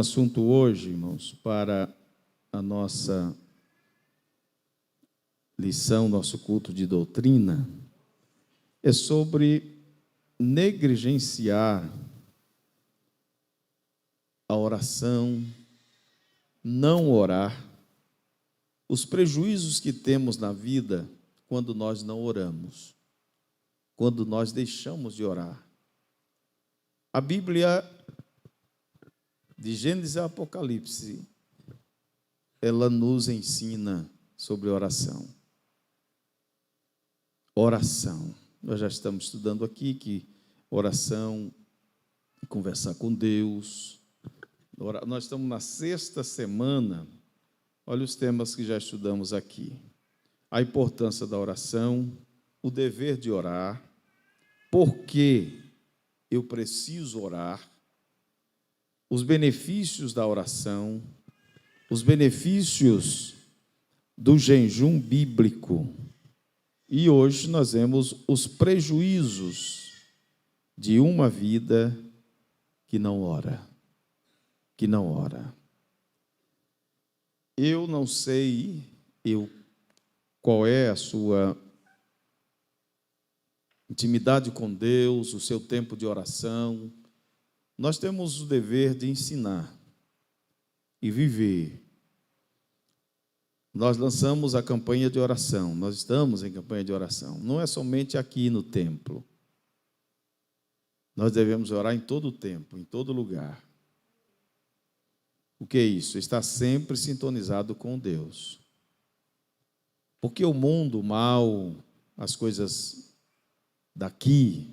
Assunto hoje, irmãos, para a nossa lição, nosso culto de doutrina, é sobre negligenciar a oração, não orar, os prejuízos que temos na vida quando nós não oramos, quando nós deixamos de orar. A Bíblia, de Gênesis a Apocalipse, ela nos ensina sobre oração. Oração. Nós já estamos estudando aqui que oração é conversar com Deus. Nós estamos na 6ª semana. Olha os temas que já estudamos aqui. A importância da oração, o dever de orar, por que eu preciso orar, os benefícios da oração, os benefícios do jejum bíblico. E hoje nós vemos os prejuízos de uma vida que não ora. Que não ora. Eu não sei qual é a sua intimidade com Deus, o seu tempo de oração. Nós temos o dever de ensinar e viver. Nós lançamos a campanha de oração, nós estamos em campanha de oração. Não é somente aqui no templo. Nós devemos orar em todo o tempo, em todo lugar. O que é isso? Estar sempre sintonizado com Deus. Porque o mundo, o mal, as coisas daqui,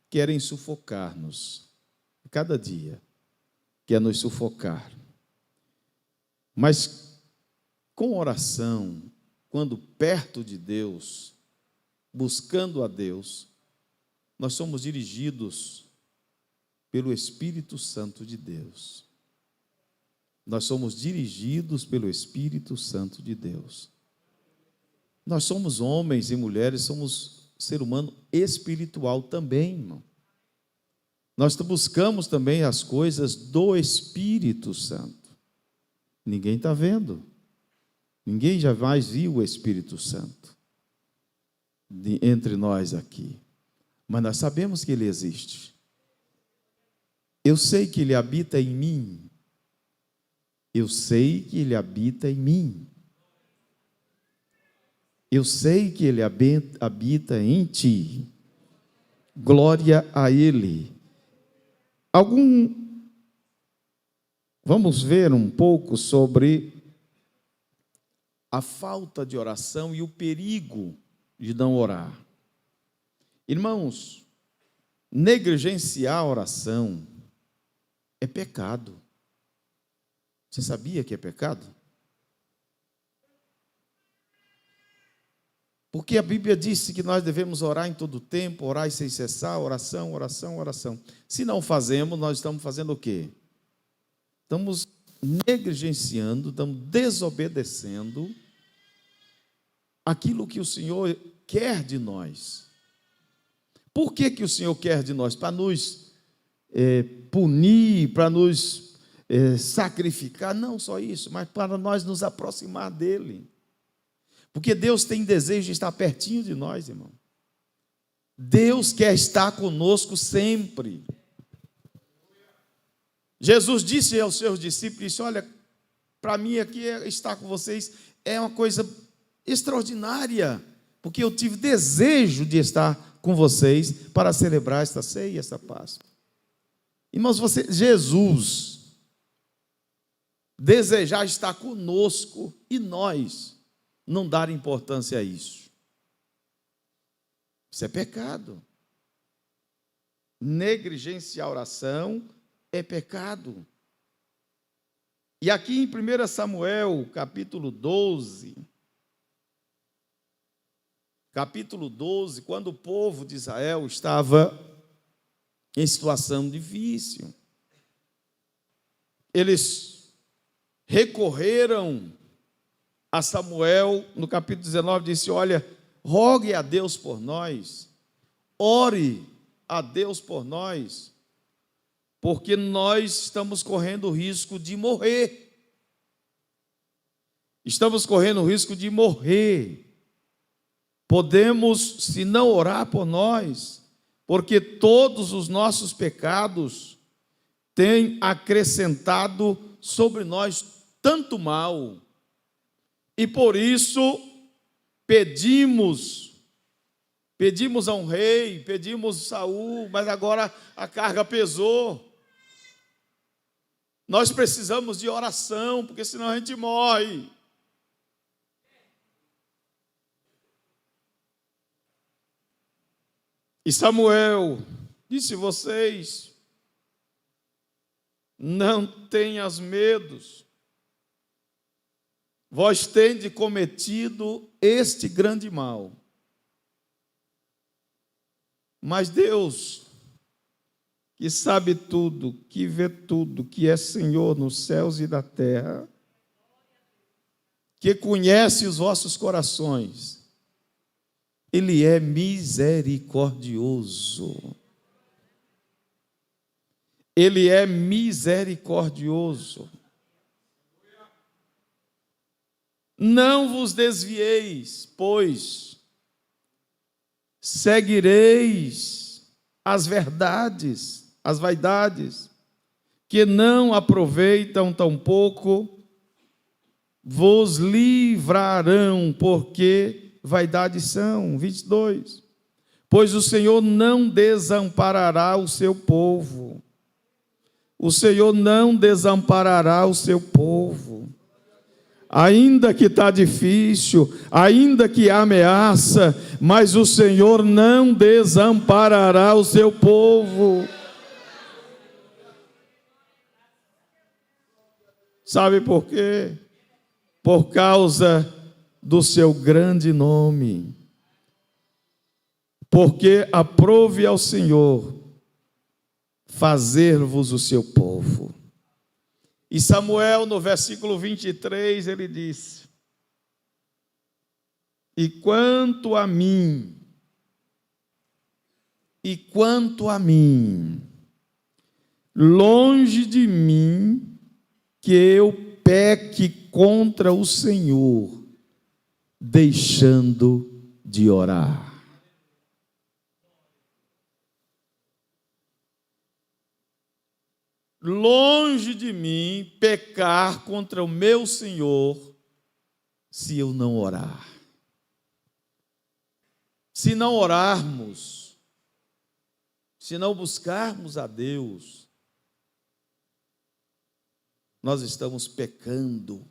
querem sufocar-nos. Cada dia, quer nos sufocar. Mas com oração, quando perto de Deus, buscando a Deus, nós somos dirigidos pelo Espírito Santo de Deus. Nós somos dirigidos pelo Espírito Santo de Deus. Nós somos homens e mulheres, somos ser humano espiritual também, irmão. Nós buscamos também as coisas do Espírito Santo. Ninguém está vendo. Ninguém jamais viu o Espírito Santo entre nós aqui. Mas nós sabemos que Ele existe. Eu sei que Ele habita em mim. Eu sei que Ele habita em mim. Eu sei que Ele habita em ti. Glória a Ele. Vamos ver um pouco sobre a falta de oração e o perigo de não orar. Irmãos, negligenciar a oração é pecado. Você sabia que é pecado? Porque a Bíblia disse que nós devemos orar em todo o tempo, orar sem cessar, oração, oração, oração. Se não fazemos, nós estamos fazendo o quê? Estamos negligenciando, estamos desobedecendo aquilo que o Senhor quer de nós. Por que o Senhor quer de nós? Para nos punir, para nos sacrificar, não só isso, mas para nós nos aproximar dEle. Porque Deus tem desejo de estar pertinho de nós, irmão. Deus quer estar conosco sempre. Jesus disse aos seus discípulos, olha, para mim aqui estar com vocês é uma coisa extraordinária, porque eu tive desejo de estar com vocês para celebrar esta ceia, esta Páscoa. Irmãos, Jesus desejar estar conosco e nós não dar importância a isso. Isso é pecado. Negligenciar a oração é pecado. E aqui em 1 Samuel, capítulo 12, quando o povo de Israel estava em situação difícil, eles recorreram a Samuel, no capítulo 19, disse, olha, rogue a Deus por nós, ore a Deus por nós, porque nós estamos correndo o risco de morrer. Estamos correndo o risco de morrer. Podemos, se não orar por nós, porque todos os nossos pecados têm acrescentado sobre nós tanto mal, e por isso pedimos a um rei, pedimos Saul, mas agora a carga pesou. Nós precisamos de oração, porque senão a gente morre. E Samuel disse: vocês não tenhas medos, vós tendes cometido este grande mal. Mas Deus, que sabe tudo, que vê tudo, que é Senhor nos céus e na terra, que conhece os vossos corações, Ele é misericordioso. Ele é misericordioso. Não vos desvieis, pois seguireis as verdades, as vaidades, que não aproveitam tampouco, vos livrarão, porque vaidades são. 22. Pois o Senhor não desamparará o seu povo. O Senhor não desamparará o seu povo. Ainda que está difícil, ainda que há ameaça, mas o Senhor não desamparará o seu povo. Sabe por quê? Por causa do seu grande nome. Porque aprove ao Senhor fazer-vos o seu povo. E Samuel, no versículo 23, ele disse: e quanto a mim, longe de mim que eu peque contra o Senhor, deixando de orar. Longe de mim pecar contra o meu Senhor, se eu não orar. Se não orarmos, se não buscarmos a Deus, nós estamos pecando.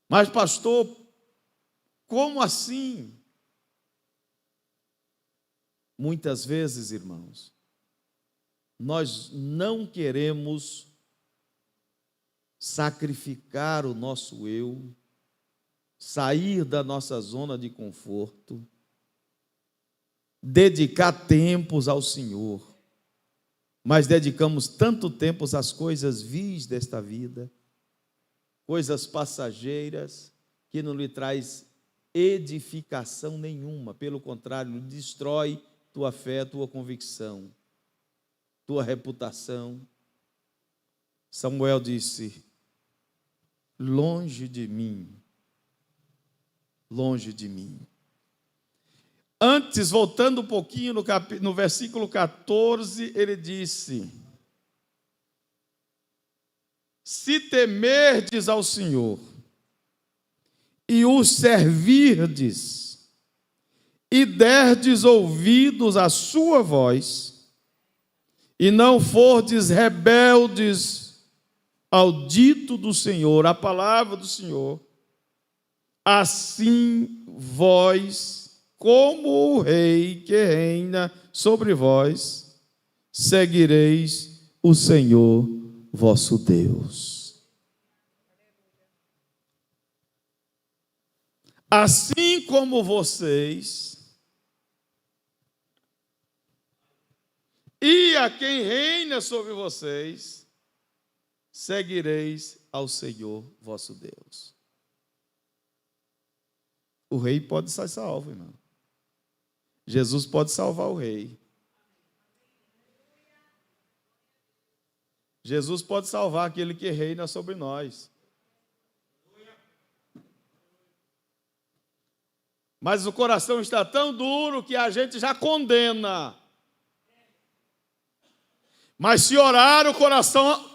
Mas, pastor, como assim? Muitas vezes, irmãos, nós não queremos sacrificar o nosso eu, sair da nossa zona de conforto, dedicar tempos ao Senhor, mas dedicamos tanto tempo às coisas vis desta vida, coisas passageiras, que não lhe traz edificação nenhuma, pelo contrário, destrói tua fé, tua convicção, tua reputação. Samuel disse: longe de mim, longe de mim. Antes, voltando um pouquinho no versículo 14, ele disse: se temerdes ao Senhor e o servirdes, e derdes ouvidos à sua voz, e não fordes rebeldes ao dito do Senhor, à palavra do Senhor, assim vós, como o rei que reina sobre vós, seguireis o Senhor vosso Deus. Assim como vocês, e a quem reina sobre vocês, seguireis ao Senhor vosso Deus. O rei pode ser salvo, irmão. Jesus pode salvar o rei. Jesus pode salvar aquele que reina sobre nós. Mas o coração está tão duro que a gente já condena. Mas se orar, o coração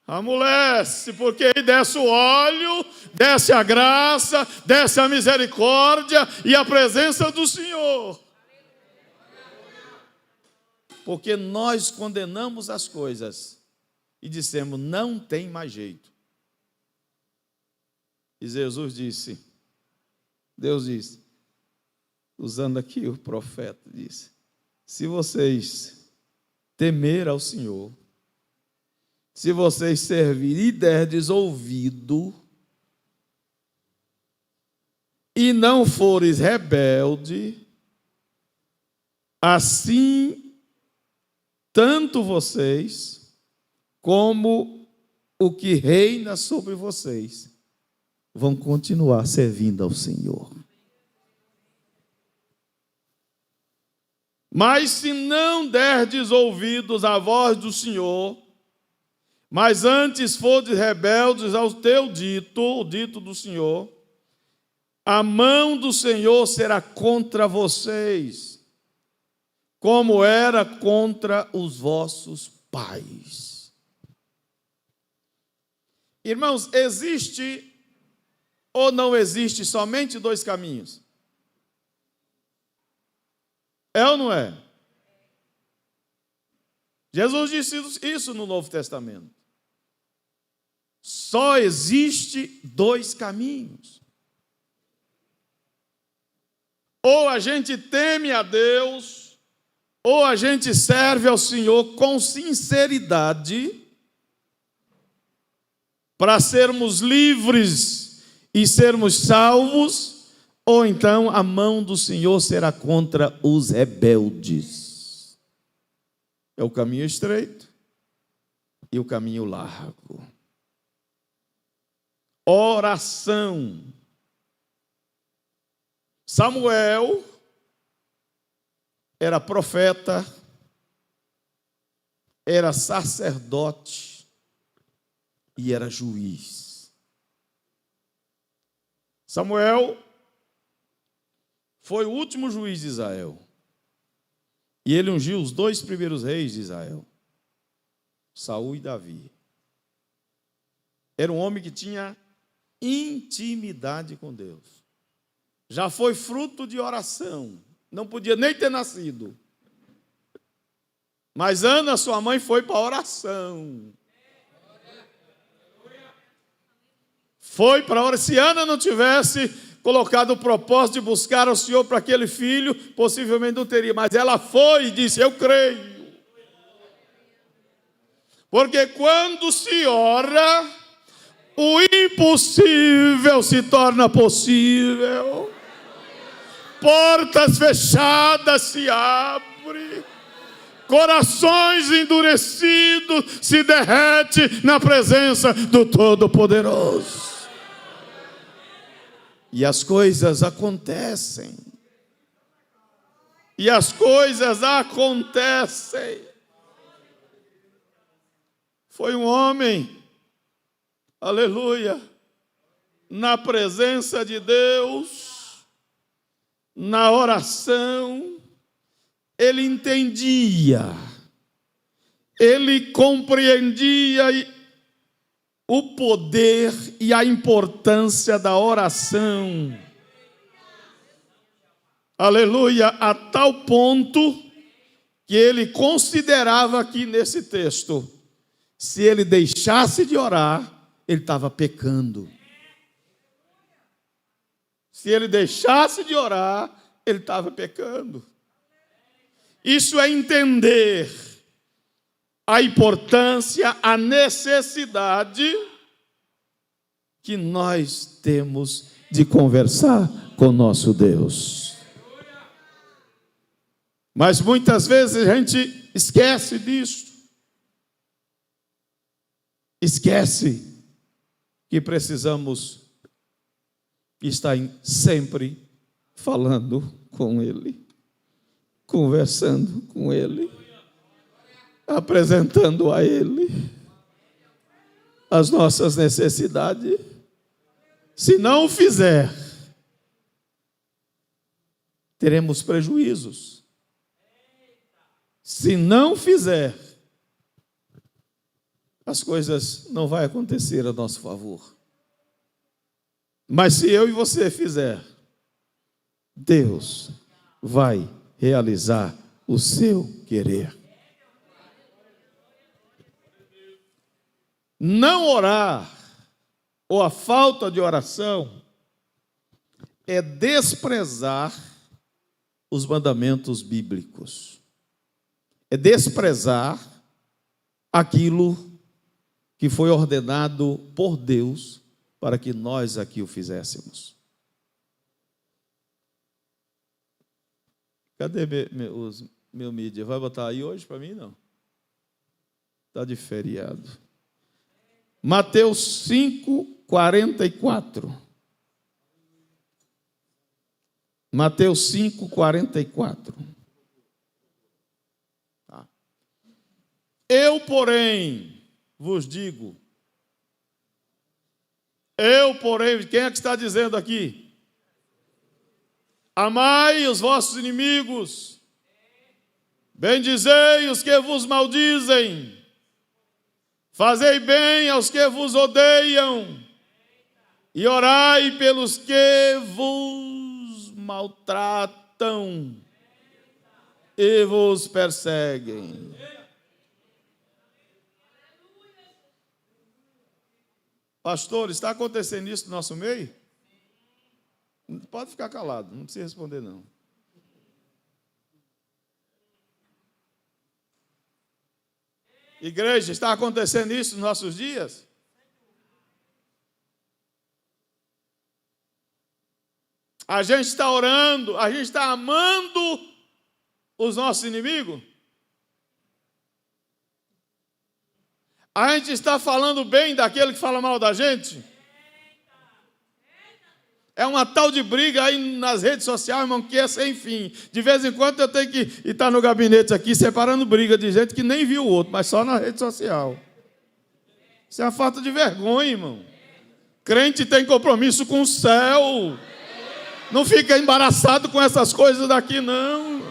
amolece, porque aí desce o óleo, desce a graça, desce a misericórdia e a presença do Senhor. Porque nós condenamos as coisas e dissemos, não tem mais jeito. E Jesus disse, Deus disse, usando aqui o profeta, disse, se vocês temer ao Senhor, se vocês servirem e derdes ouvido, e não fores rebelde, assim, tanto vocês, como o que reina sobre vocês, vão continuar servindo ao Senhor. Mas se não derdes ouvidos à voz do Senhor, mas antes fordes rebeldes ao teu dito, o dito do Senhor, a mão do Senhor será contra vocês, como era contra os vossos pais. Irmãos, existe ou não existe somente dois caminhos? É ou não é? Jesus disse isso no Novo Testamento. Só existe dois caminhos. Ou a gente teme a Deus, ou a gente serve ao Senhor com sinceridade, para sermos livres e sermos salvos, ou então a mão do Senhor será contra os rebeldes. É o caminho estreito e o caminho largo. Oração. Samuel era profeta, era sacerdote e era juiz. Samuel foi o último juiz de Israel. E ele ungiu os dois primeiros reis de Israel, Saul e Davi. Era um homem que tinha intimidade com Deus. Já foi fruto de oração. Não podia nem ter nascido. Mas Ana, sua mãe, foi para a oração. Foi para a oração. Se Ana não tivesse colocado o propósito de buscar ao Senhor para aquele filho, possivelmente não teria. Mas ela foi e disse, eu creio. Porque quando se ora, o impossível se torna possível. Portas fechadas se abrem. Corações endurecidos se derretem na presença do Todo-Poderoso. E as coisas acontecem. E as coisas acontecem. Foi um homem, aleluia, na presença de Deus, na oração, ele entendia, ele compreendia o poder e a importância da oração. Aleluia, a tal ponto que ele considerava aqui nesse texto, se ele deixasse de orar, ele estava pecando. Se ele deixasse de orar, ele estava pecando. Isso é entender a importância, a necessidade que nós temos de conversar com nosso Deus. Mas muitas vezes a gente esquece disso. Esquece que precisamos estar sempre falando com Ele, conversando com Ele, apresentando a Ele, as nossas necessidades. Se não o fizer, teremos prejuízos. Se não fizer, as coisas não vão acontecer a nosso favor. Mas se eu e você fizer, Deus vai realizar o seu querer. Não orar, ou a falta de oração, é desprezar os mandamentos bíblicos. É desprezar aquilo que foi ordenado por Deus para que nós aqui o fizéssemos. Cadê meu mídia? Vai botar aí hoje para mim? Não. Está de feriado. Mateus 5:44. Mateus 5:44. Tá. Eu, porém, vos digo. Quem é que está dizendo aqui? Amai os vossos inimigos, bendizei os que vos maldizem, fazei bem aos que vos odeiam, e orai pelos que vos maltratam e vos perseguem. Pastor, está acontecendo isso no nosso meio? Pode ficar calado, não precisa responder não. Igreja, está acontecendo isso nos nossos dias? A gente está orando, a gente está amando os nossos inimigos? A gente está falando bem daquele que fala mal da gente? É uma tal de briga aí nas redes sociais, irmão, que é sem fim. De vez em quando eu tenho que estar no gabinete aqui, separando briga de gente que nem viu o outro, mas só na rede social. Isso é uma falta de vergonha, irmão. Crente tem compromisso com o céu. Não fica embaraçado com essas coisas daqui, não.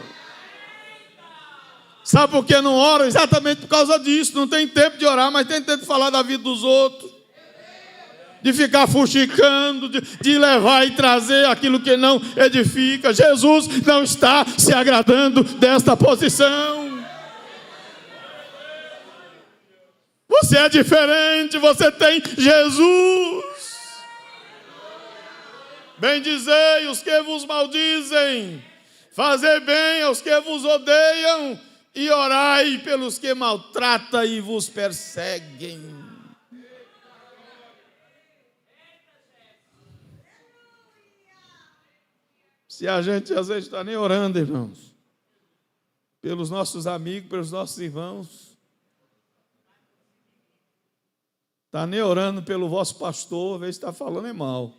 Sabe por que não ora? Exatamente por causa disso. Não tem tempo de orar, mas tem tempo de falar da vida dos outros. De ficar fuxicando, de levar e trazer aquilo que não edifica. Jesus não está se agradando desta posição. Você é diferente, você tem Jesus. Bendizei os que vos maldizem, fazei bem aos que vos odeiam, e orai pelos que maltratam e vos perseguem. Se a gente às vezes está nem orando, irmãos, pelos nossos amigos, pelos nossos irmãos, está nem orando pelo vosso pastor, às vezes está falando mal.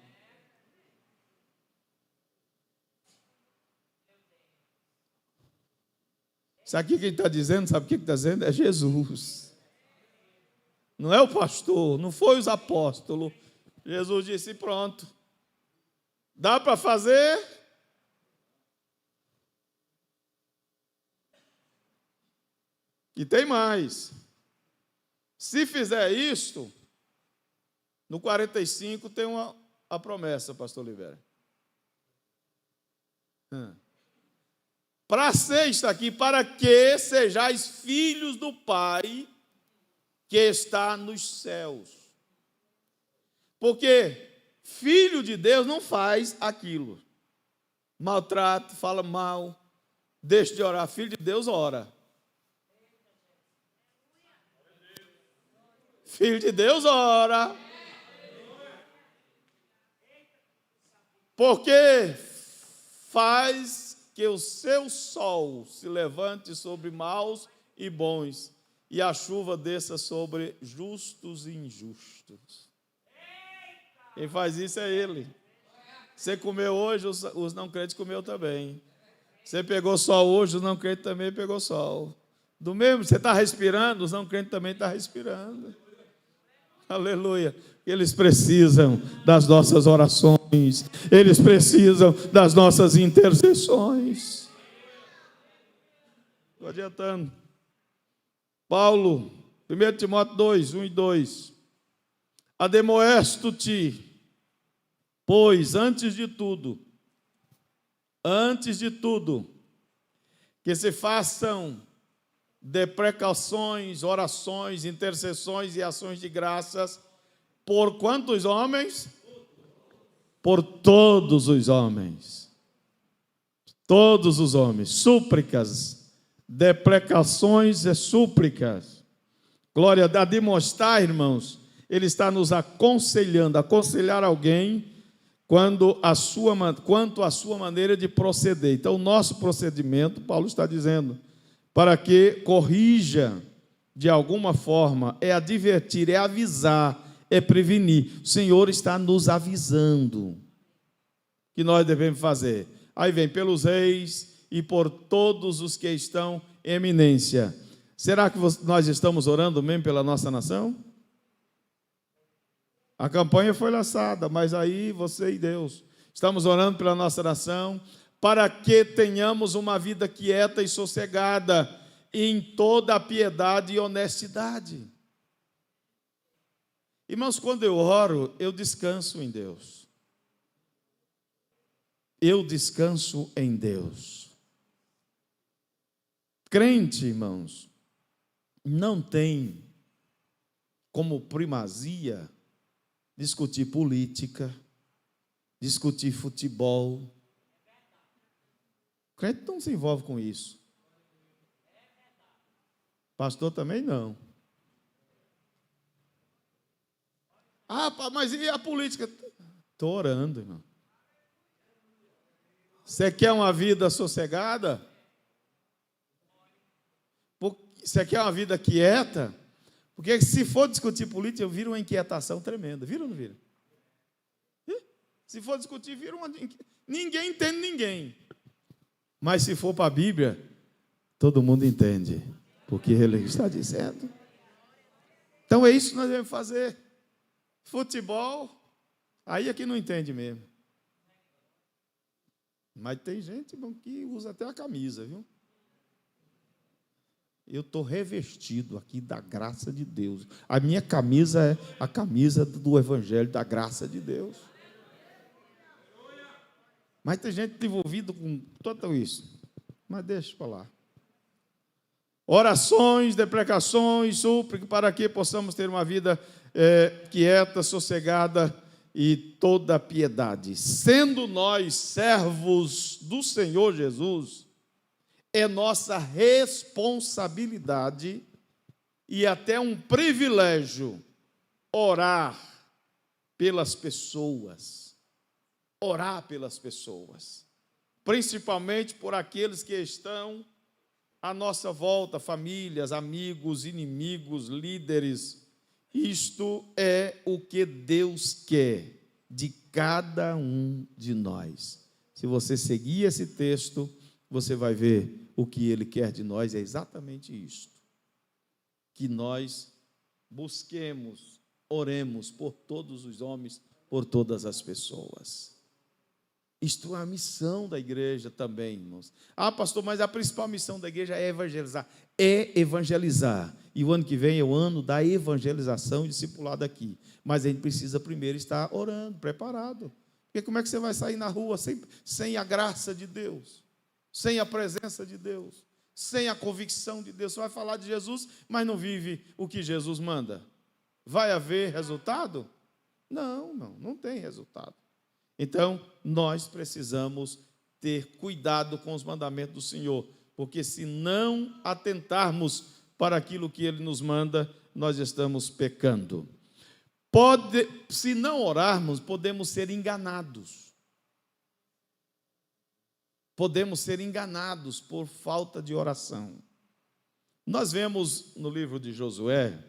Sabe o que ele está dizendo? Sabe o que ele está dizendo? É Jesus. Não é o pastor, não foi os apóstolos. Jesus disse, pronto. Dá para fazer? E tem mais. Se fizer isto, no 45 tem a promessa, pastor Oliveira. Para ser está aqui, para que sejais filhos do Pai que está nos céus. Porque filho de Deus não faz aquilo. Maltrata, fala mal, deixa de orar. Filho de Deus ora. Filho de Deus ora. Porque faz que o seu sol se levante sobre maus e bons, e a chuva desça sobre justos e injustos. Quem faz isso é Ele. Você comeu hoje, os não crentes comeu também. Você pegou sol hoje, os não crentes também pegou sol. Do mesmo, você está respirando, os não crentes também estão respirando. Aleluia. Eles precisam das nossas orações, eles precisam das nossas intercessões. Estou adiantando. Paulo, 1 Timóteo 2, 1 e 2. Ademoesto-te, pois antes de tudo, que se façam de precauções, orações, intercessões e ações de graças, por quantos homens? Por todos os homens. Todos os homens. Súplicas, deprecações e súplicas. Glória a demonstrar, irmãos, ele está nos aconselhando, aconselhar alguém quanto à sua maneira de proceder. Então, o nosso procedimento, Paulo está dizendo, para que corrija de alguma forma, é advertir, é avisar, é prevenir. O Senhor está nos avisando que nós devemos fazer. Aí vem pelos reis e por todos os que estão em eminência. Será que nós estamos orando mesmo pela nossa nação? A campanha foi lançada, mas aí você e Deus. Estamos orando pela nossa nação, para que tenhamos uma vida quieta e sossegada, em toda a piedade e honestidade. Irmãos, quando eu oro, eu descanso em Deus. Eu descanso em Deus. Crente, irmãos, não tem como primazia discutir política, discutir futebol. O crente não se envolve com isso. Pastor também não. Ah, mas e a política? Estou orando, irmão. Você quer uma vida sossegada? Você quer uma vida quieta? Porque se for discutir política, eu viro uma inquietação tremenda. Vira ou não vira? Se for discutir, vira uma... Ninguém entende ninguém. Mas se for para a Bíblia, todo mundo entende. Porque ele está dizendo. Então é isso que nós devemos fazer. Futebol, aí é que não entende mesmo. Mas tem gente, irmão, que usa até a camisa, viu? Eu estou revestido aqui da graça de Deus. A minha camisa é a camisa do Evangelho da graça de Deus. Mas tem gente envolvida com tudo isso. Mas deixa eu falar. Orações, deprecações, súplicas, para que possamos ter uma vida quieta, sossegada e toda piedade. Sendo nós servos do Senhor Jesus, é nossa responsabilidade e até um privilégio orar pelas pessoas. Orar pelas pessoas. Principalmente por aqueles que estão à nossa volta, famílias, amigos, inimigos, líderes. Isto é o que Deus quer de cada um de nós. Se você seguir esse texto, você vai ver o que Ele quer de nós, é exatamente isto. Que nós busquemos, oremos por todos os homens, por todas as pessoas. Isto é a missão da igreja também, irmãos. Ah, pastor, mas a principal missão da igreja é evangelizar. É evangelizar. E o ano que vem é o ano da evangelização e discipulado aqui. Mas a gente precisa primeiro estar orando, preparado. Porque como é que você vai sair na rua sem a graça de Deus? Sem a presença de Deus? Sem a convicção de Deus? Você vai falar de Jesus, mas não vive o que Jesus manda. Vai haver resultado? Não tem resultado. Então, nós precisamos ter cuidado com os mandamentos do Senhor, porque se não atentarmos para aquilo que Ele nos manda, nós estamos pecando. Se não orarmos, podemos ser enganados. Podemos ser enganados por falta de oração. Nós vemos no livro de Josué,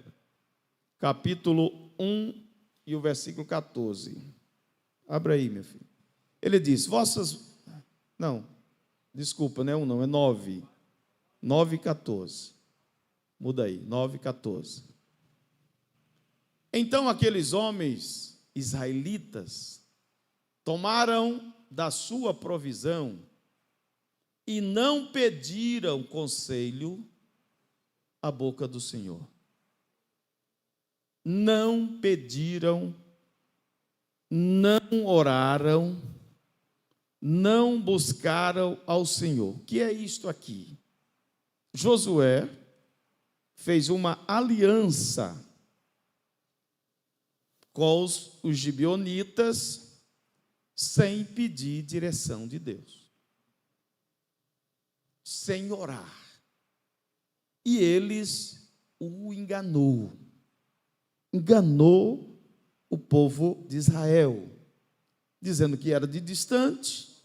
capítulo 1 e o versículo 14. Abra aí, meu filho. Ele diz, desculpa, não é 1 não, é 9. 9 e 14. Muda aí, 9 e 14. Então aqueles homens israelitas tomaram da sua provisão e não pediram conselho à boca do Senhor. Não pediram, não oraram, não buscaram ao Senhor. O que é isto aqui? Josué fez uma aliança com os gibeonitas sem pedir direção de Deus, sem orar. E eles o enganou o povo de Israel, dizendo que era de distante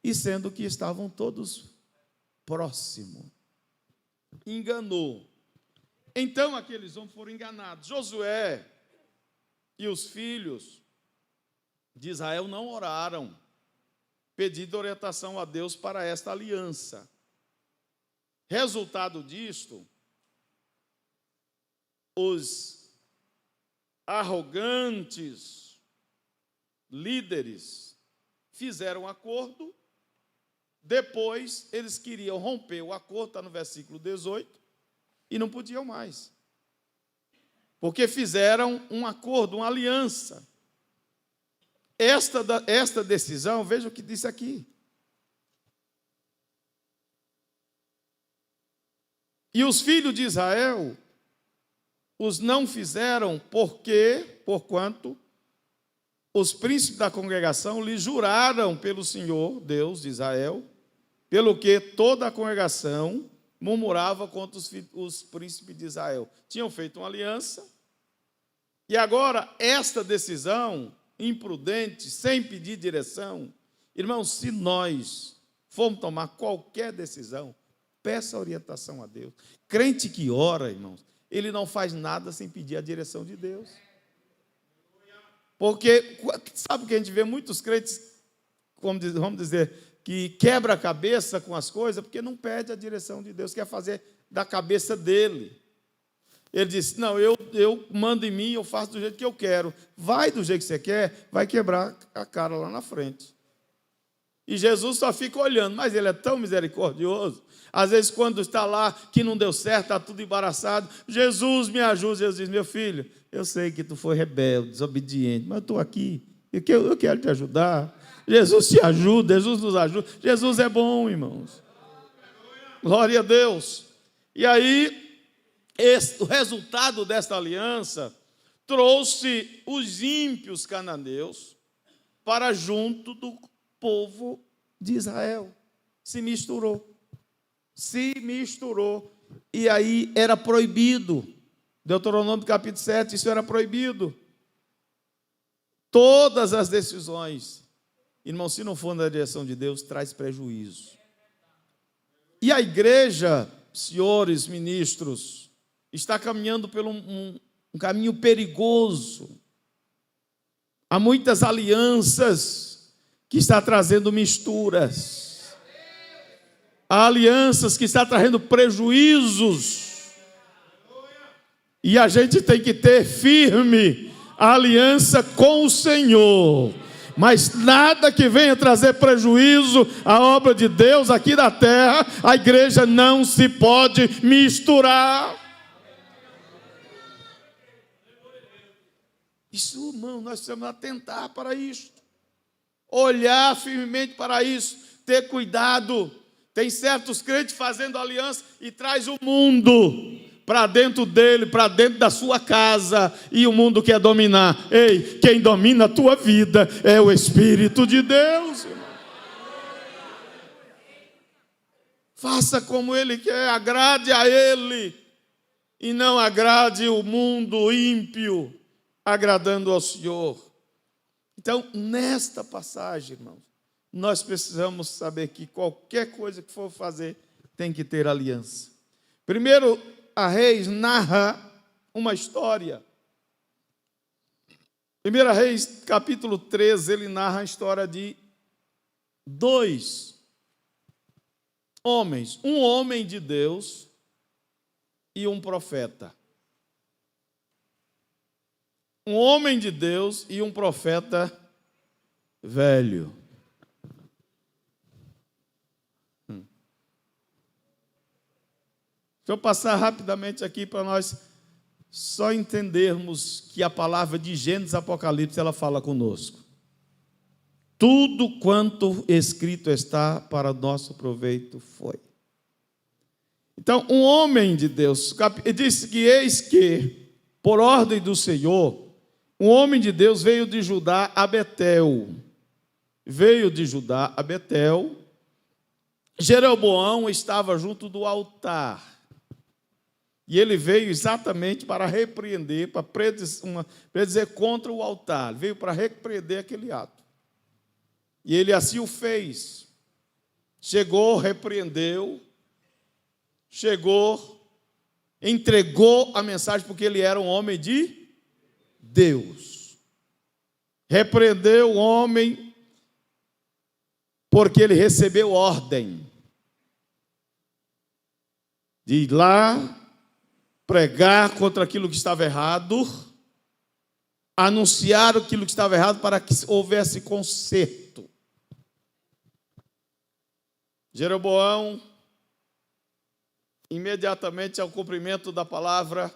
e sendo que estavam todos próximos. Enganou. Então aqueles homens foram enganados. Josué e os filhos de Israel não oraram, pedindo orientação a Deus para esta aliança. Resultado disto, os arrogantes líderes fizeram acordo, depois eles queriam romper o acordo, está no versículo 18, e não podiam mais, porque fizeram um acordo, uma aliança. Esta decisão, veja o que disse aqui. E os filhos de Israel os não fizeram porquanto os príncipes da congregação lhe juraram pelo Senhor, Deus de Israel, pelo que toda a congregação murmurava contra os príncipes de Israel. Tinham feito uma aliança, e agora esta decisão imprudente, sem pedir direção. Irmãos, se nós formos tomar qualquer decisão, peça orientação a Deus. Crente que ora, irmãos, ele não faz nada sem pedir a direção de Deus. Porque, sabe que a gente vê muitos crentes, vamos dizer, que quebra a cabeça com as coisas, porque não pede a direção de Deus, quer fazer da cabeça dele. Ele disse, não, eu mando em mim, eu faço do jeito que eu quero. Vai do jeito que você quer, vai quebrar a cara lá na frente. E Jesus só fica olhando, mas ele é tão misericordioso. Às vezes, quando está lá, que não deu certo, está tudo embaraçado, Jesus me ajuda. Jesus diz, meu filho, eu sei que tu foi rebelde, desobediente, mas eu estou aqui, eu quero te ajudar. Jesus te ajuda, Jesus nos ajuda. Jesus é bom, irmãos. Glória a Deus. E aí, o resultado desta aliança trouxe os ímpios cananeus para junto do povo de Israel. Se misturou. E aí era proibido. Deuteronômio capítulo 7, isso era proibido. Todas as decisões, irmão, se não for na direção de Deus, traz prejuízo. E a igreja, senhores ministros, está caminhando por um caminho perigoso. Há muitas alianças que estão trazendo misturas. Há alianças que estão trazendo prejuízos. E a gente tem que ter firme a aliança com o Senhor. Mas nada que venha trazer prejuízo à obra de Deus aqui na terra, a igreja não se pode misturar. Isso, irmão, nós precisamos atentar para isso. Olhar firmemente para isso. Ter cuidado. Tem certos crentes fazendo aliança e traz o mundo para dentro dele, para dentro da sua casa, e o mundo quer dominar. Ei, quem domina a tua vida é o Espírito de Deus, irmão. Faça como ele quer, agrade a ele, e não agrade o mundo ímpio, agradando ao Senhor. Então, nesta passagem, irmãos, nós precisamos saber que qualquer coisa que for fazer tem que ter aliança. Primeiro, a Reis narra uma história. 1 Reis, capítulo 13, ele narra a história de dois homens. Um homem de Deus e um profeta. um homem de Deus e um profeta velho. Deixa eu passar rapidamente aqui para nós só entendermos que a palavra de Gênesis e Apocalipse, ela fala conosco. Tudo quanto escrito está para nosso proveito foi. Então, um homem de Deus, disse que eis que, por ordem do Senhor, um homem de Deus veio de Judá a Betel. Veio de Judá a Betel. Jeroboão estava junto do altar. E ele veio exatamente para repreender, para predizer contra o altar. Veio para repreender aquele ato. E ele assim o fez. Chegou, repreendeu, entregou a mensagem, porque ele era um homem de Deus. Repreendeu o homem, porque ele recebeu ordem de ir lá, pregar contra aquilo que estava errado, anunciar aquilo que estava errado para que houvesse conserto. Jeroboão, imediatamente ao cumprimento da palavra,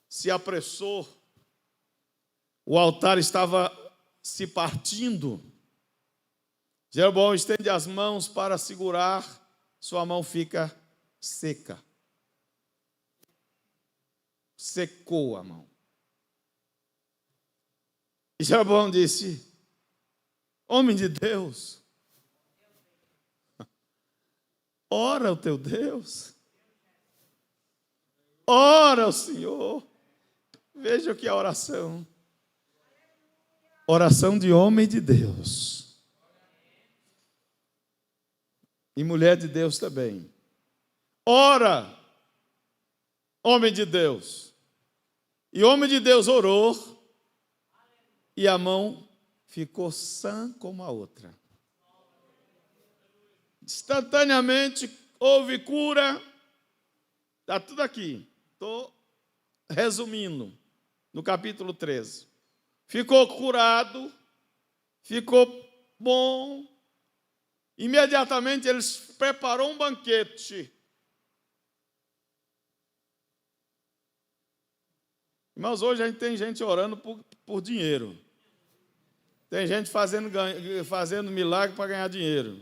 se apressou. O altar estava se partindo. Jeroboão estende as mãos para segurar, sua mão fica seca. Secou a mão. E Jeroboão disse: homem de Deus, ora o teu Deus, ora o Senhor. Veja o que é oração. Oração de homem de Deus. E mulher de Deus também. Ora, homem de Deus. E homem de Deus orou, e a mão ficou sã como a outra. Instantaneamente houve cura. Está tudo aqui. Estou resumindo no capítulo 13. Ficou curado, ficou bom. Imediatamente eles preparou um banquete. Irmãos, hoje a gente tem gente orando por dinheiro. Tem gente fazendo milagre para ganhar dinheiro.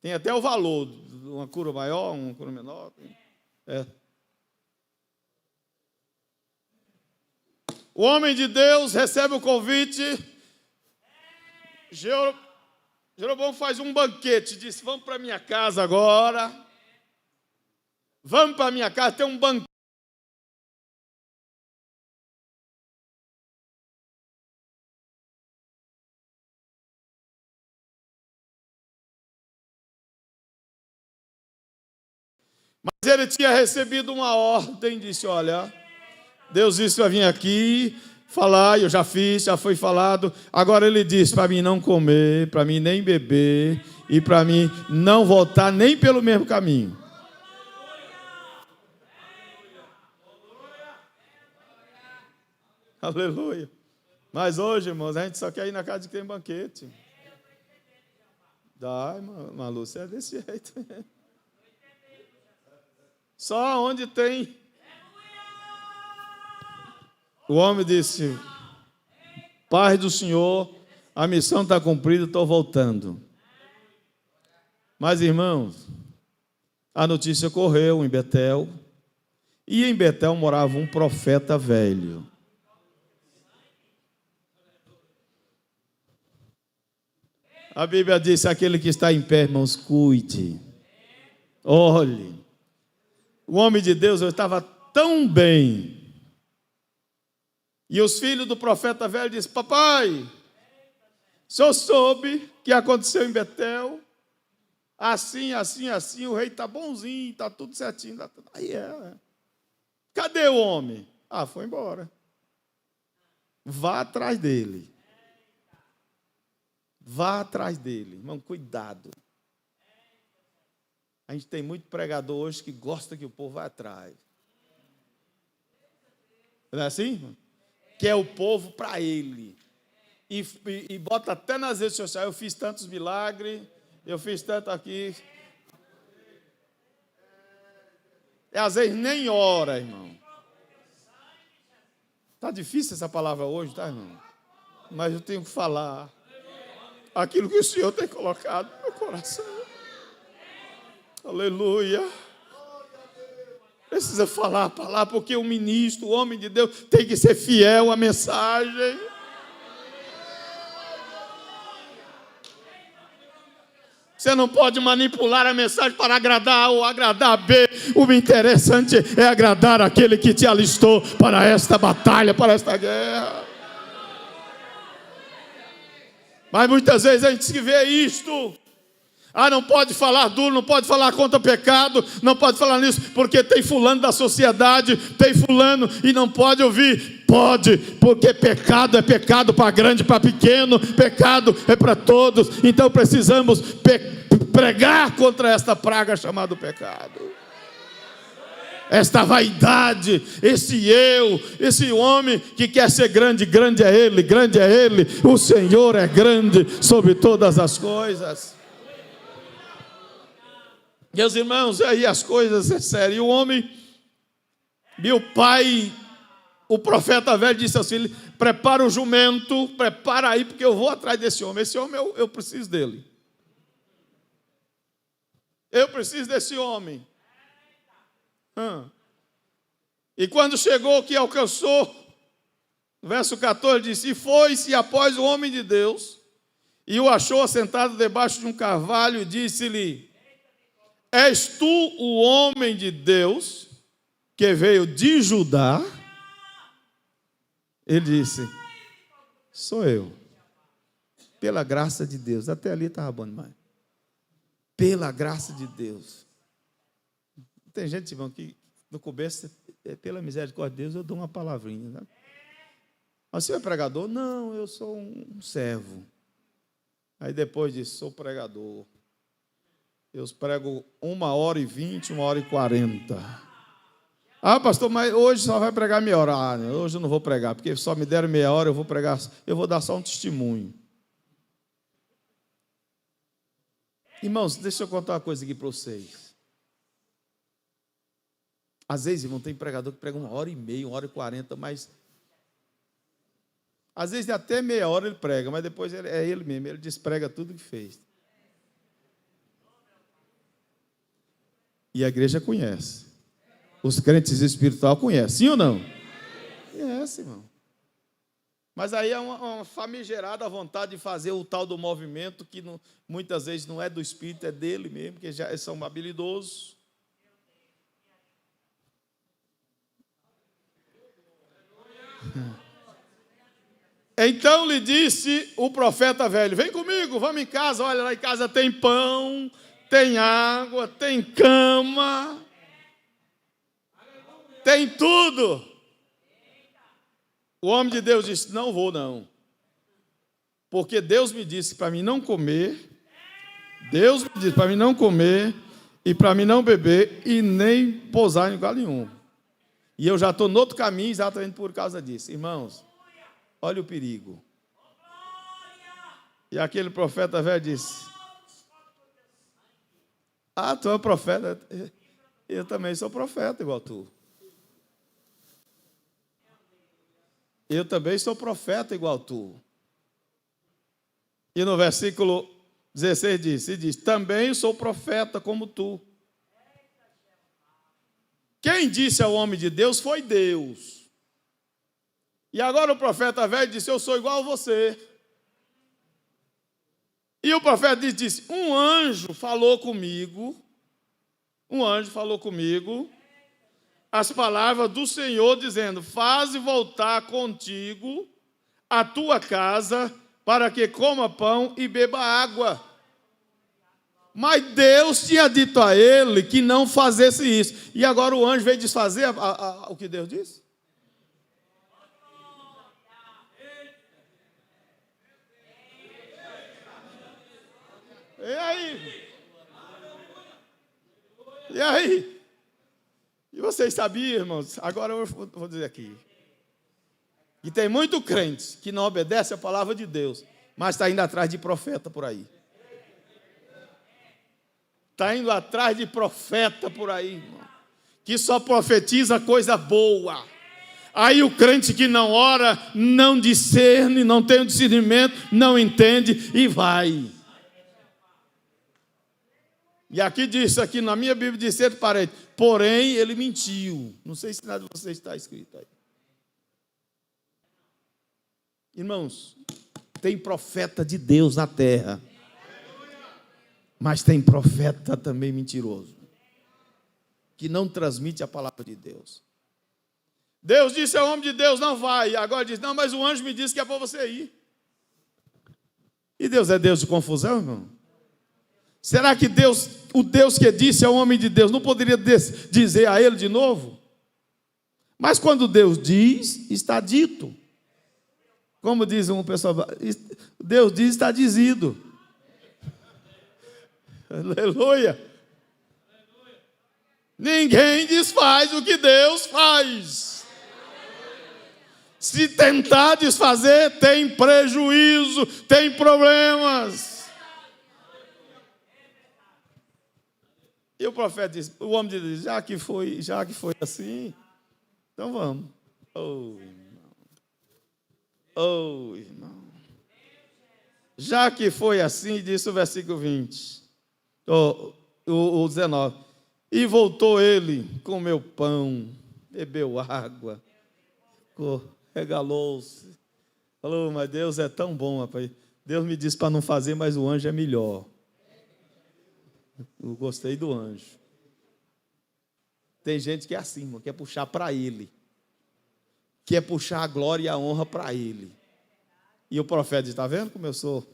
Tem até o valor, uma cura maior, uma cura menor. O homem de Deus recebe o convite. Jeroboão faz um banquete, disse: vamos para minha casa agora. Vamos para minha casa, tem um banquete. Mas ele tinha recebido uma ordem, disse: olha, Deus disse para vir aqui falar, eu já fiz, já foi falado. Agora ele disse para mim não comer, para mim nem beber, e para mim não voltar nem pelo mesmo caminho. Aleluia. Mas hoje, irmãos, a gente só quer ir na casa de quem tem banquete. Dá, irmã Lúcia, é desse jeito. Só onde tem. O homem disse: Paz do Senhor, a missão está cumprida, estou voltando. Mas, irmãos, a notícia correu em Betel, e em Betel morava um profeta velho. A Bíblia diz: aquele que está em pé, irmãos, cuide. Olhe. O homem de Deus estava tão bem. E os filhos do profeta velho disseram: papai, o senhor soube que aconteceu em Betel? Assim, assim, assim, o rei está bonzinho, está tudo certinho. Aí cadê o homem? Foi embora. Vá atrás dele. Vá atrás dele. Irmão, cuidado. A gente tem muito pregador hoje que gosta que o povo vá atrás. Não é assim? Que é o povo para ele. E bota até nas redes sociais, eu fiz tantos milagres, eu fiz tanto aqui. E às vezes nem ora, irmão. Está difícil essa palavra hoje, tá, irmão? Mas eu tenho que falar aquilo que o Senhor tem colocado no meu coração. Aleluia. Precisa falar, porque o ministro, o homem de Deus, tem que ser fiel à mensagem. Você não pode manipular a mensagem para agradar A ou agradar B. O interessante é agradar aquele que te alistou para esta batalha, para esta guerra. Mas muitas vezes a gente se vê isto. Não pode falar duro, não pode falar contra o pecado, não pode falar nisso, porque tem fulano da sociedade, tem fulano, e não pode ouvir. Pode, porque pecado é pecado para grande, para pequeno, pecado é para todos. Então precisamos pregar contra esta praga chamada pecado. Esta vaidade, esse eu, esse homem que quer ser grande, grande é Ele, o Senhor é grande sobre todas as coisas. Meus irmãos, aí as coisas é sério. O homem, meu pai, o profeta velho disse aos filhos: prepara o jumento, prepara aí, porque eu vou atrás desse homem. Esse homem eu preciso dele. Eu preciso desse homem. E quando chegou, que alcançou, verso 14 disse: e foi-se após o homem de Deus, e o achou assentado debaixo de um carvalho, e disse-lhe: és tu o homem de Deus que veio de Judá? Ele disse: sou eu. Pela graça de Deus. Até ali estava bom demais. Pela graça de Deus. Tem gente, irmão, que no começo, pela misericórdia de Deus, eu dou uma palavrinha. Né? Você é pregador? Não, eu sou um servo. Aí depois disso, sou pregador. Eu prego 1h20, 1h40. Pastor, mas hoje só vai pregar meia hora. Hoje eu não vou pregar, porque só me deram meia hora, eu vou pregar, eu vou dar só um testemunho. Irmãos, deixa eu contar uma coisa aqui para vocês. Às vezes, irmão, tem pregador que prega 1h30, 1h40, mas às vezes até meia hora ele prega, mas depois é ele mesmo, ele desprega tudo que fez. E a igreja conhece. Os crentes espirituais conhecem, sim ou não? Conhece, irmão. Mas aí é uma famigerada vontade de fazer o tal do movimento que muitas vezes não é do Espírito, é dele mesmo, porque já são habilidosos. Então lhe disse o profeta velho: vem comigo, vamos em casa, olha, lá em casa tem pão, tem água, tem cama, tem tudo. O homem de Deus disse: não vou não, porque Deus me disse para mim não comer, Deus me disse para mim não comer, e para mim não beber, e nem pousar em lugar nenhum. E eu já estou no outro caminho exatamente por causa disso. Irmãos, olha o perigo. E aquele profeta velho disse: tu é profeta? Eu também sou profeta igual tu. Eu também sou profeta igual tu. E no versículo 16 diz: também sou profeta como tu. Quem disse ao homem de Deus foi Deus. E agora o profeta velho disse: eu sou igual a você. E o profeta disse: um anjo falou comigo, as palavras do Senhor, dizendo: faze voltar contigo a tua casa, para que coma pão e beba água. Mas Deus tinha dito a ele que não fizesse isso. E agora o anjo veio desfazer o que Deus disse? E aí? E aí? E vocês sabiam, irmãos? Agora eu vou dizer aqui. E tem muito crente que não obedece a palavra de Deus, mas está indo atrás de profeta por aí. Está indo atrás de profeta por aí, irmão, que só profetiza coisa boa. Aí o crente que não ora, não discerne, não tem o discernimento, não entende e vai. E aqui diz, aqui na minha Bíblia diz entre parênteses, porém ele mentiu. Não sei se nada de vocês está escrito aí. Irmãos, tem profeta de Deus na terra, mas tem profeta também mentiroso, que não transmite a palavra de Deus. Deus disse ao homem de Deus, não vai. Agora diz, não, mas o anjo me disse que é para você ir. E Deus é Deus de confusão, irmão? Será que Deus, o Deus que disse ao homem de Deus, não poderia dizer a ele de novo? Mas quando Deus diz, está dito. Como diz um pessoal, Deus diz, está dizido. Aleluia. Ninguém desfaz o que Deus faz. Se tentar desfazer, tem prejuízo, tem problemas. E o profeta disse, o homem diz, já que foi assim, então vamos. Oh, irmão. Oh, irmão. Já que foi assim, disse o versículo 20, o 19. E voltou ele, comeu pão, bebeu água, regalou-se. Falou, mas Deus é tão bom, rapaz. Deus me disse para não fazer, mas o anjo é melhor. Eu gostei do anjo. Tem gente que é assim, irmão, quer puxar para ele. Quer puxar a glória e a honra para ele. E o profeta diz, está vendo como eu sou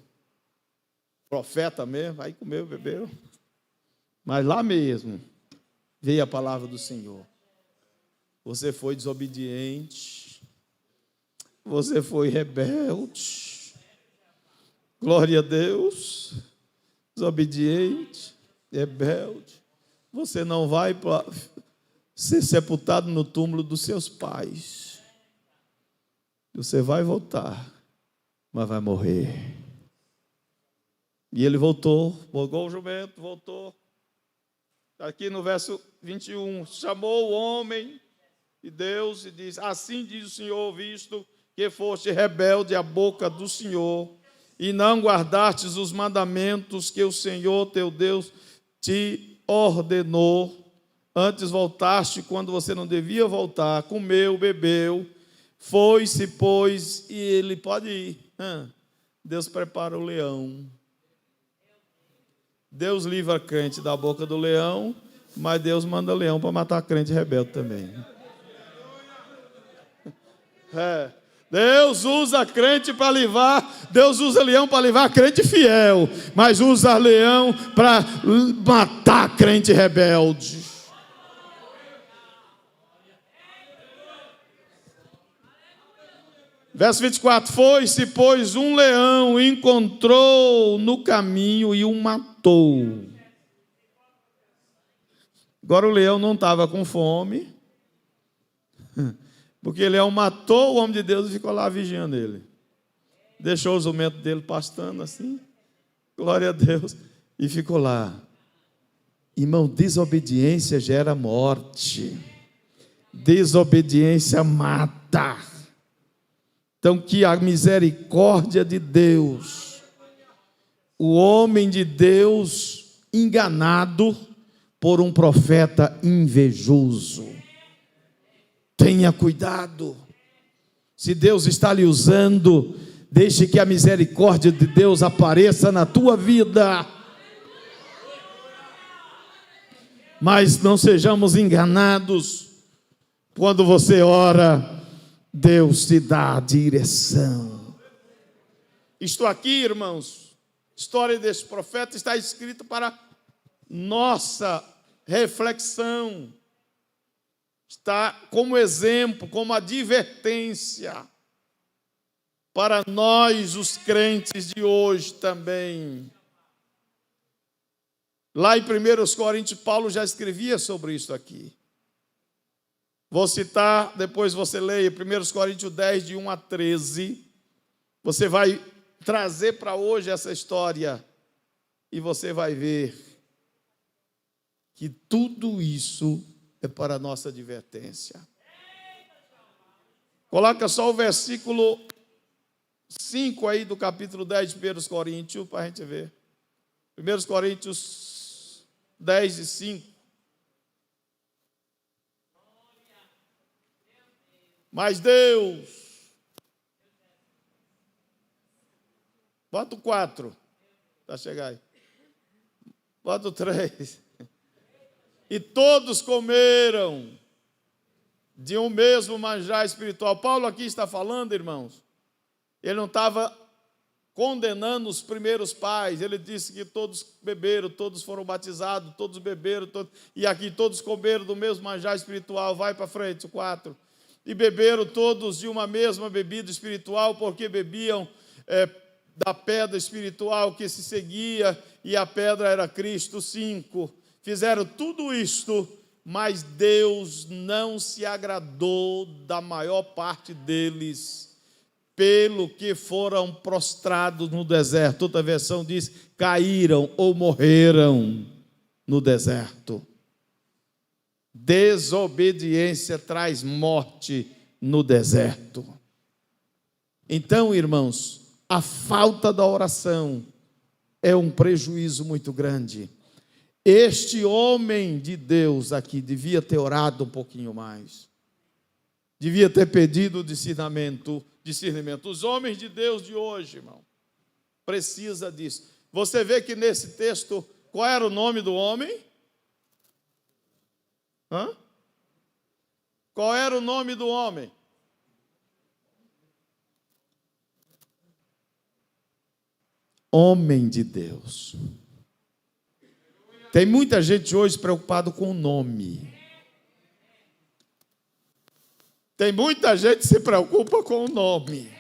profeta mesmo? Aí comeu, bebeu. Mas lá mesmo veio a palavra do Senhor. Você foi desobediente. Você foi rebelde. Glória a Deus. Desobediente, rebelde. Você não vai ser sepultado no túmulo dos seus pais. Você vai voltar, mas vai morrer. E ele voltou, pegou o jumento, voltou. Aqui no verso 21, chamou o homem de Deus e diz, assim diz o Senhor, visto que foste rebelde à boca do Senhor, e não guardastes os mandamentos que o Senhor teu Deus te ordenou, antes voltaste quando você não devia voltar, comeu, bebeu, foi-se, pois, e ele pode ir. Deus prepara o leão. Deus livra a crente da boca do leão, mas Deus manda leão para matar a crente rebelde também. Deus usa crente para livrar, Deus usa leão para livrar crente fiel, mas usa leão para matar crente rebelde. Verso 24, foi-se, pois, um leão, encontrou no caminho e o matou. Agora o leão não estava com fome, porque o leão matou o homem de Deus e ficou lá vigiando ele. Deixou o jumento dele pastando assim, glória a Deus, e ficou lá. Irmão, desobediência gera morte. Desobediência mata. Então, que a misericórdia de Deus, o homem de Deus enganado por um profeta invejoso. Tenha cuidado. Se Deus está lhe usando, deixe que a misericórdia de Deus apareça na tua vida. Mas não sejamos enganados. Quando você ora, Deus te dá a direção. Isto aqui, irmãos, história desse profeta está escrita para nossa reflexão. Está como exemplo, como advertência para nós, os crentes de hoje também. Lá em 1 Coríntios, Paulo já escrevia sobre isso aqui. Vou citar, depois você leia 1 Coríntios 10, de 1 a 13. Você vai trazer para hoje essa história e você vai ver que tudo isso é para a nossa advertência. Coloca só o versículo 5 aí do capítulo 10 de 1 Coríntios, para a gente ver. 1 Coríntios 10 e 5. Mas Deus, bota o 4, para chegar aí. Bota o 3. E todos comeram de um mesmo manjar espiritual. Paulo aqui está falando, irmãos, ele não estava condenando os primeiros pais. Ele disse que todos beberam, todos foram batizados, todos beberam, e aqui todos comeram do mesmo manjar espiritual. Vai para frente, o 4. E beberam todos de uma mesma bebida espiritual, porque bebiam da pedra espiritual que se seguia, e a pedra era Cristo. 5. Fizeram tudo isto, mas Deus não se agradou da maior parte deles, pelo que foram prostrados no deserto. Outra versão diz, caíram ou morreram no deserto. Desobediência traz morte no deserto. Então, irmãos, a falta da oração é um prejuízo muito grande. Este homem de Deus aqui devia ter orado um pouquinho mais. Devia ter pedido discernimento. Os homens de Deus de hoje, irmão, precisa disso. Você vê que nesse texto, qual era o nome do homem? Qual era o nome do homem? Homem de Deus. Tem muita gente hoje preocupado com o nome. Tem muita gente que se preocupa com o nome.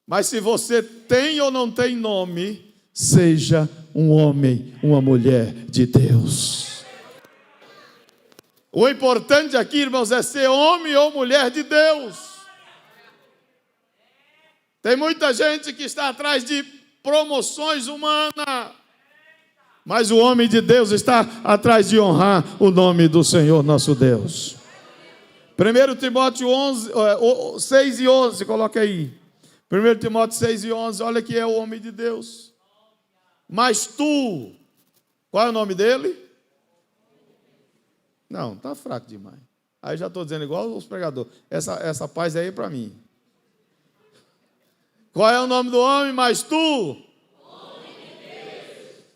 Mas se você tem ou não tem nome, seja um homem, uma mulher de Deus. O importante aqui, irmãos, é ser homem ou mulher de Deus. Tem muita gente que está atrás de promoções humanas, mas o homem de Deus está atrás de honrar o nome do Senhor nosso Deus. 1 Timóteo 6 e 11, coloca aí. 1 Timóteo 6 e 11, olha que é o homem de Deus. Mas tu, qual é o nome dele? Não, está fraco demais. Aí já estou dizendo igual os pregadores. Essa paz aí é para mim. Qual é o nome do homem? Mas tu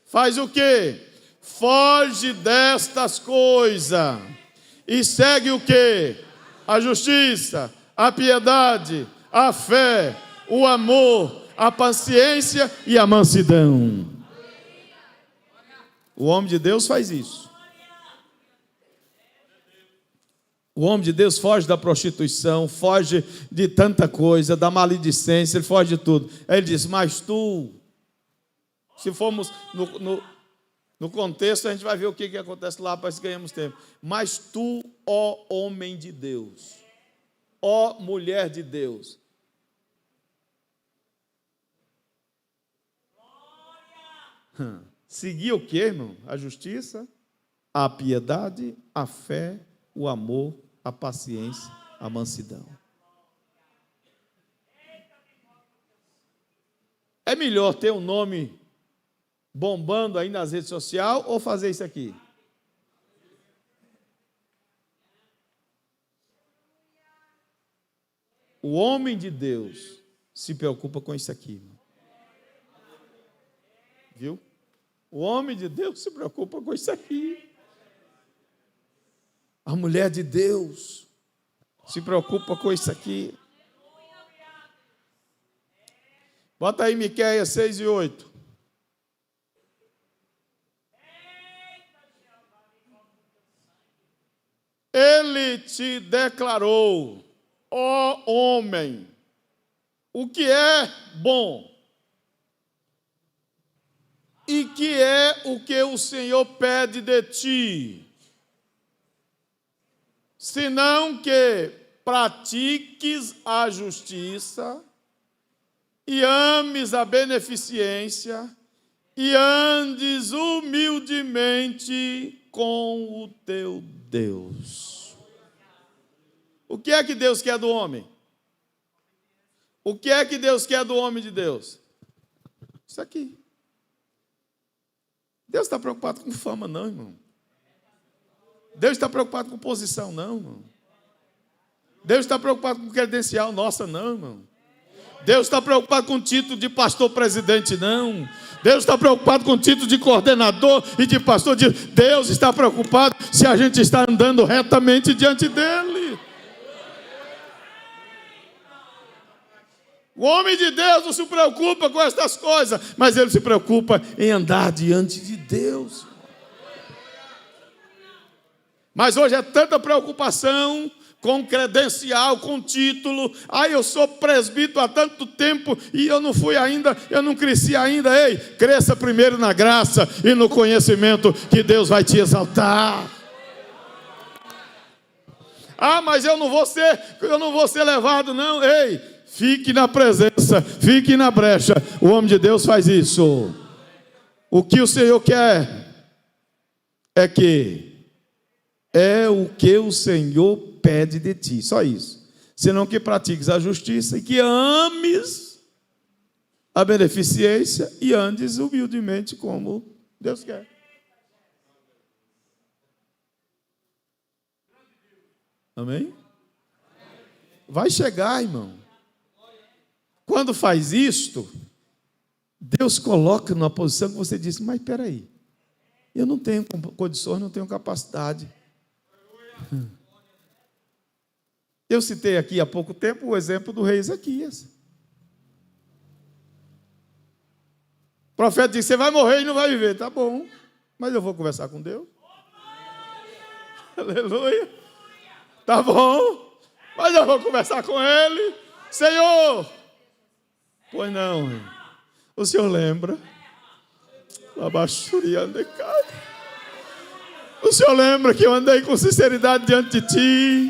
faz o quê? Foge destas coisas e segue o quê? A justiça, a piedade, a fé, o amor, a paciência e a mansidão. O homem de Deus faz isso. O homem de Deus foge da prostituição, foge de tanta coisa, da maledicência, ele foge de tudo. Aí ele diz, mas tu, se formos no contexto, a gente vai ver o que acontece lá, para que ganhamos tempo. Mas tu, ó homem de Deus, ó mulher de Deus. Seguir o que, irmão? A justiça, a piedade, a fé, o amor, a paciência, a mansidão. É melhor ter um nome bombando aí nas redes sociais ou fazer isso aqui? O homem de Deus se preocupa com isso aqui. Viu? O homem de Deus se preocupa com isso aqui. A mulher de Deus se preocupa com isso aqui. Bota aí Miqueias 6 e 8. Ele te declarou, ó homem, o que é bom e que é o que o Senhor pede de ti. senão que pratiques a justiça e ames a beneficência e andes humildemente com o teu Deus. O que é que Deus quer do homem? O que é que Deus quer do homem de Deus? Isso aqui. Deus está preocupado com fama, não, irmão. Deus está preocupado com posição, não, irmão. Deus está preocupado com credencial nossa, não, irmão. Deus está preocupado com o título de pastor presidente, não. Deus está preocupado com o título de coordenador e de pastor. Deus está preocupado se a gente está andando retamente diante dele. O homem de Deus não se preocupa com estas coisas, mas ele se preocupa em andar diante de Deus. Mas hoje é tanta preocupação com credencial, com título. Eu sou presbítero há tanto tempo e eu não fui ainda, eu não cresci ainda. Ei, cresça primeiro na graça e no conhecimento que Deus vai te exaltar. Mas eu não vou ser levado, não. Ei, fique na presença, fique na brecha. O homem de Deus faz isso. O que o Senhor quer é o que o Senhor pede de ti, só isso. Senão que pratiques a justiça e que ames a beneficência e andes humildemente como Deus quer. Amém? Vai chegar, irmão. Quando faz isto, Deus coloca numa posição que você diz, mas espera aí, eu não tenho condições, não tenho capacidade. Eu citei aqui há pouco tempo o exemplo do rei Ezequias. O profeta disse, você vai morrer e não vai viver. Tá bom, mas eu vou conversar com Deus. Aleluia. Tá bom, mas eu vou conversar com ele. Senhor. Pois não. O senhor lembra? O senhor lembra que eu andei com sinceridade diante de ti?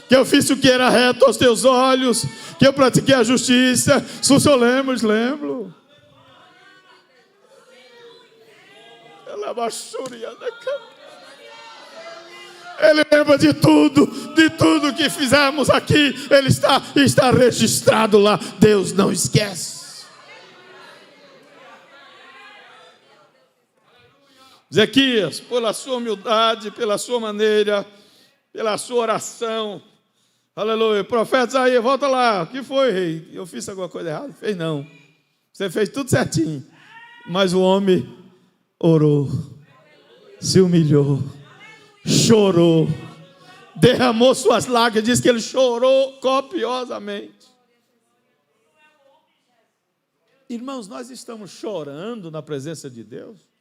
Que eu fiz o que era reto aos teus olhos, que eu pratiquei a justiça. Se o senhor lembra, lembro. Ele lembra de tudo que fizemos aqui. Ele está registrado lá. Deus não esquece. Ezequias, pela sua humildade, pela sua maneira, pela sua oração, aleluia. Profeta aí, volta lá. O que foi, rei? Eu fiz alguma coisa errada? Fez não. Você fez tudo certinho. Mas o homem orou, se humilhou, chorou, derramou suas lágrimas. Diz que ele chorou copiosamente. Irmãos, nós estamos chorando na presença de Deus.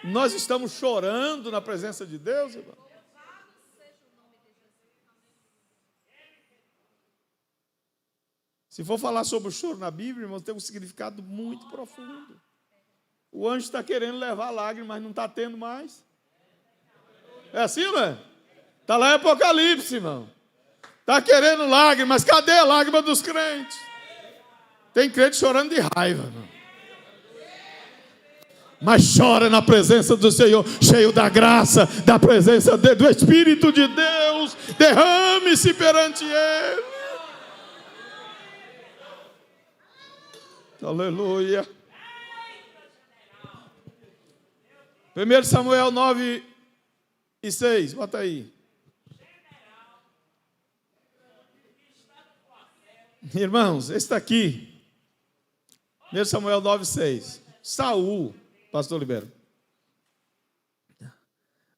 Nós estamos chorando na presença de Deus, irmão. Se for falar sobre o choro na Bíblia, irmão, tem um significado muito profundo. O anjo está querendo levar lágrimas, mas não está tendo mais. É assim, não é? Está lá em Apocalipse, irmão. Está querendo lágrimas, cadê a lágrima dos crentes? Tem crente chorando de raiva, irmão. Mas chora na presença do Senhor, cheio da graça, da presença do Espírito de Deus. Derrame-se perante Ele. Aleluia. 1 Samuel 9:6, bota aí. Irmãos, esse está aqui. 1 Samuel 9:6. Saul, pastor Libero.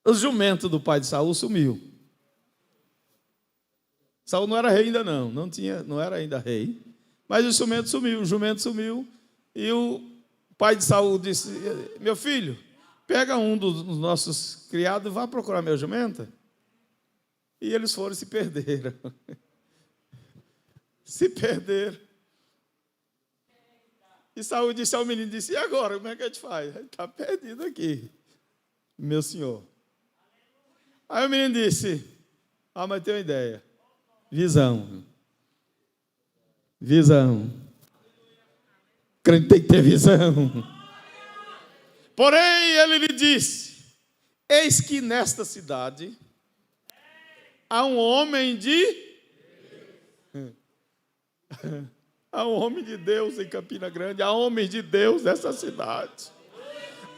O jumento do pai de Saul sumiu. Saul não era rei ainda não era ainda rei. Mas o jumento sumiu. E o pai de Saul disse, meu filho, pega um dos nossos criados e vá procurar meu jumenta. E eles foram e se perderam. Se perderam. E Saul disse ao menino, e agora, como é que a gente faz? Ele está perdido aqui, meu senhor. Aí o menino disse, mas tem uma ideia. Visão. O crente tem que ter visão. Porém, ele lhe disse, eis que nesta cidade há um homem de... Há um homem de Deus em Campina Grande, há homens de Deus nessa cidade,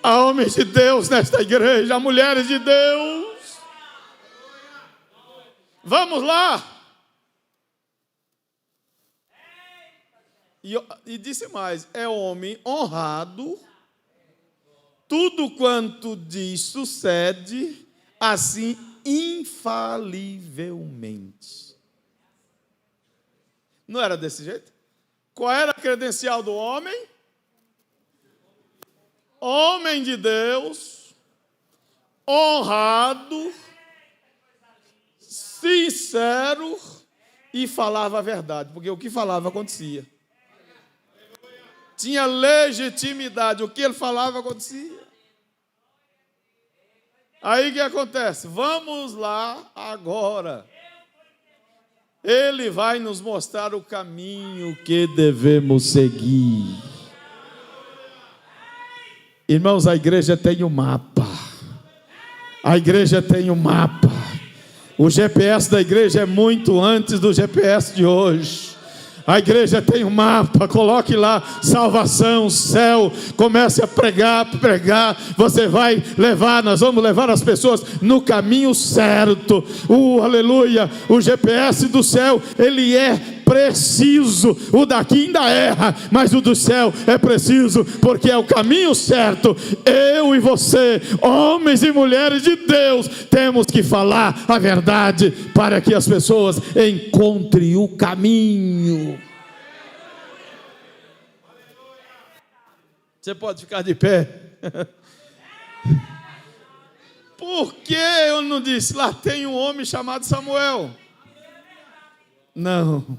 há homens de Deus nesta igreja, há mulheres de Deus. Vamos lá. E disse mais, é homem honrado, tudo quanto diz sucede, assim infalivelmente. Não era desse jeito? Qual era a credencial do homem? Homem de Deus, honrado, sincero e falava a verdade, porque o que falava acontecia. Tinha legitimidade, o que ele falava acontecia. Aí o que acontece? Vamos lá agora. Ele vai nos mostrar o caminho que devemos seguir. Irmãos, a igreja tem um mapa. A igreja tem um mapa. O GPS da igreja é muito antes do GPS de hoje. A igreja tem um mapa, coloque lá, salvação, céu, comece a pregar, você vai levar, nós vamos levar as pessoas no caminho certo, aleluia, o GPS do céu, ele é preciso, o daqui ainda erra, mas o do céu é preciso, porque é o caminho certo. Eu e você, homens e mulheres de Deus, temos que falar a verdade, para que as pessoas encontrem o caminho. Você pode ficar de pé. Por que eu não disse, lá tem um homem chamado Samuel? Não,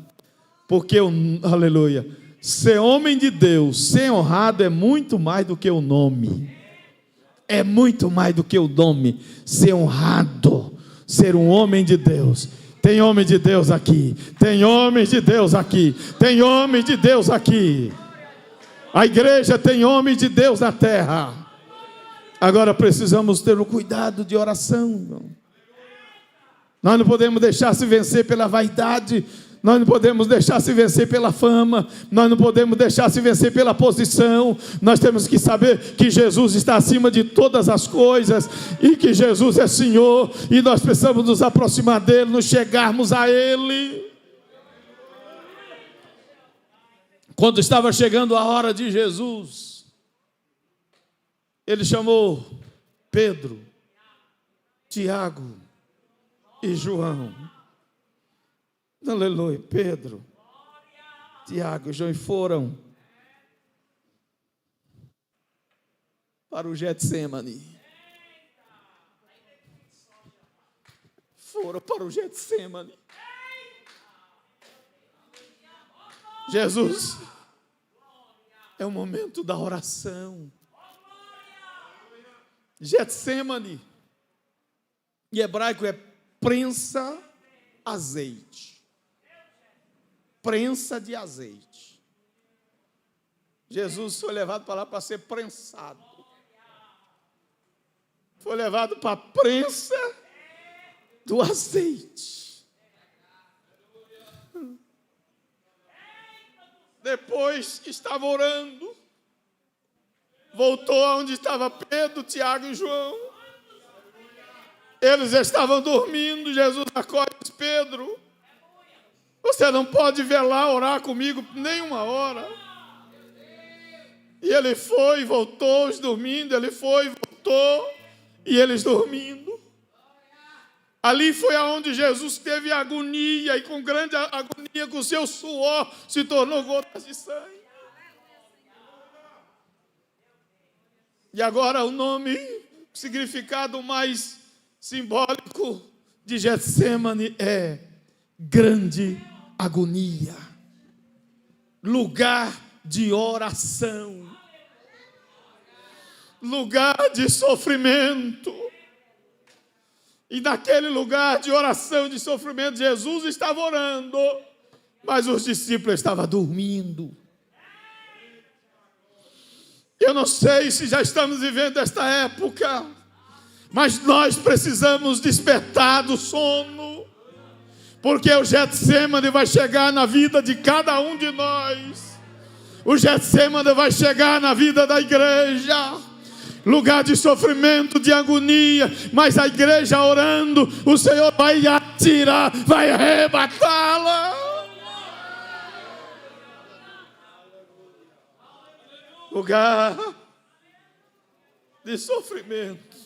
porque, aleluia, ser homem de Deus, ser honrado é muito mais do que o nome. É muito mais do que o nome. Ser honrado, ser um homem de Deus. Tem homem de Deus aqui, tem homens de Deus aqui, tem homem de Deus aqui. A igreja tem homem de Deus na terra. Agora precisamos ter o cuidado de oração. Nós não podemos deixar se vencer pela vaidade, nós não podemos deixar se vencer pela fama, nós não podemos deixar se vencer pela posição. Nós temos que saber que Jesus está acima de todas as coisas e que Jesus é Senhor, e nós precisamos nos aproximar dele, nos chegarmos a ele. Quando estava chegando a hora de Jesus, ele chamou Pedro, Tiago e João. Aleluia. Pedro, Tiago e João, e foram para o Getsemane. Foram para o Getsemane. Jesus, é o momento da oração. Getsemane, em hebraico é prensa azeite. Prensa de azeite. Jesus foi levado para lá para ser prensado. Foi levado para a prensa do azeite. Depois que estava orando, voltou aonde estava Pedro, Tiago e João. Eles estavam dormindo. Jesus acorda e diz: Pedro, você não pode velar, orar comigo nem uma hora. E ele foi e voltou, os dormindo. Ele foi e voltou, e eles dormindo. Ali foi aonde Jesus teve agonia, e com grande agonia, com seu suor, se tornou gotas de sangue. E agora o nome, o significado mais simbólico de Getsemane é grande agonia. Lugar de oração, lugar de sofrimento. E naquele lugar de oração, de sofrimento, Jesus estava orando, mas os discípulos estavam dormindo. Eu não sei se já estamos vivendo esta época, mas nós precisamos despertar do sono, porque o Getsêmani vai chegar na vida de cada um de nós. O Getsêmani vai chegar na vida da igreja, lugar de sofrimento, de agonia, mas a igreja orando, o Senhor vai atirar, vai arrebatá-la. Lugar de sofrimento.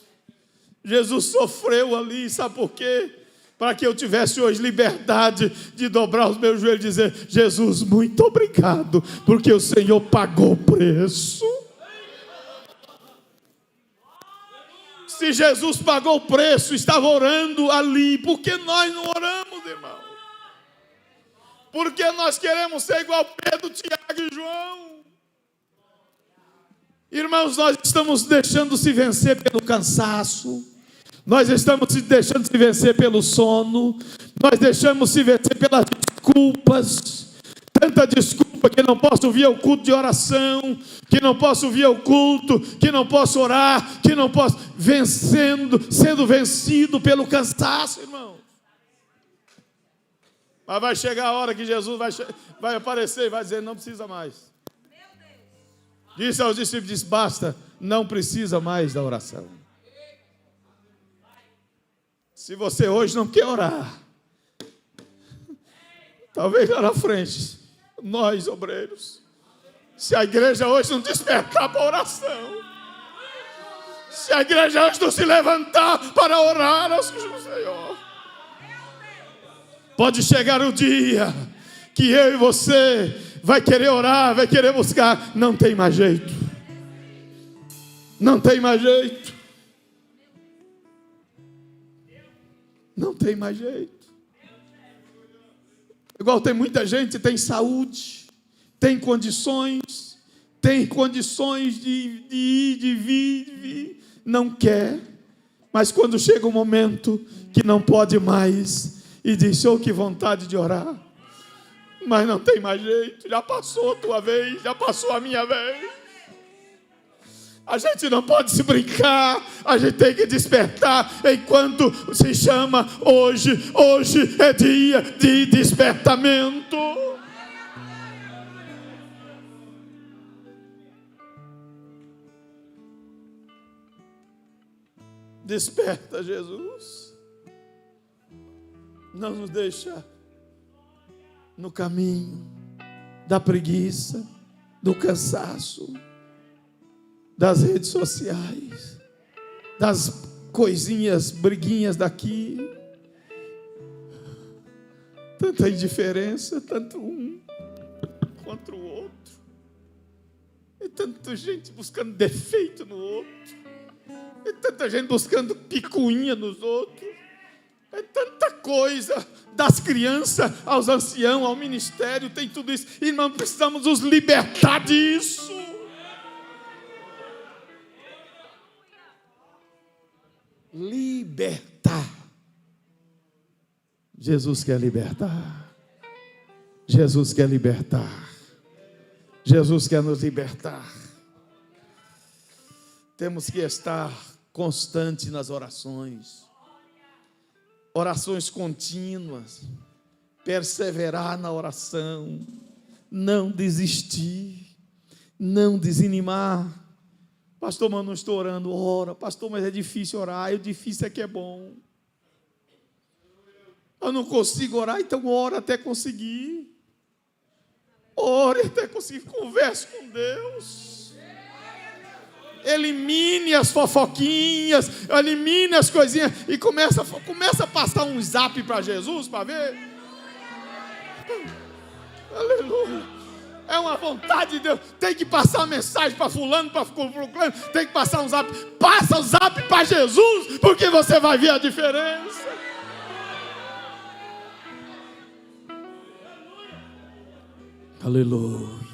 Jesus sofreu ali, sabe por quê? Para que eu tivesse hoje liberdade de dobrar os meus joelhos e dizer: Jesus, muito obrigado, porque o Senhor pagou o preço. Se Jesus pagou o preço, estava orando ali, por que nós não oramos, irmão? Porque nós queremos ser igual Pedro, Tiago e João. Irmãos, nós estamos deixando se vencer pelo cansaço, nós estamos se deixando se vencer pelo sono, nós deixamos se vencer pelas desculpas, tanta desculpa que não posso vir ao culto de oração, que não posso vir ao culto, que não posso orar, que não posso, sendo vencido pelo cansaço, irmão. Mas vai chegar a hora que Jesus vai aparecer e vai dizer: não precisa mais. Disse aos discípulos, disse: basta, não precisa mais da oração. Se você hoje não quer orar, talvez lá na frente, nós obreiros, se a igreja hoje não despertar para a oração, se a igreja hoje não se levantar para orar ao Senhor, pode chegar o dia que eu e você vai querer orar, vai querer buscar, não tem mais jeito. Não tem mais jeito. Não tem mais jeito. Igual tem muita gente, tem saúde, tem condições de ir, de vir, não quer, mas quando chega um momento que não pode mais, e diz: oh, que vontade de orar, mas não tem mais jeito, já passou a tua vez, já passou a minha vez. A gente não pode se brincar, a gente tem que despertar enquanto se chama hoje. Hoje é dia de despertamento. Desperta, Jesus. Não nos deixa no caminho da preguiça, do cansaço, das redes sociais, das coisinhas, briguinhas daqui, tanta indiferença, tanto um contra o outro, e tanta gente buscando defeito no outro, e tanta gente buscando picuinha nos outros, é tanta coisa, das crianças aos anciãos, ao ministério, tem tudo isso, e nós precisamos nos libertar disso. Libertar. Jesus quer libertar. Jesus quer libertar. Jesus quer nos libertar. Temos que estar constante nas orações. Orações contínuas. Perseverar na oração. Não desistir. Não desanimar. Pastor, mas não estou orando. Ora, pastor, mas é difícil orar. O difícil é que é bom. Eu não consigo orar, então ora até conseguir. Ore até conseguir. Converse com Deus. Elimine as fofoquinhas, elimine as coisinhas e começa a passar um zap para Jesus para ver. Aleluia. É uma vontade de Deus. Tem que passar mensagem para fulano, para fulano. Tem que passar um zap. Passa o zap para Jesus, porque você vai ver a diferença. Aleluia.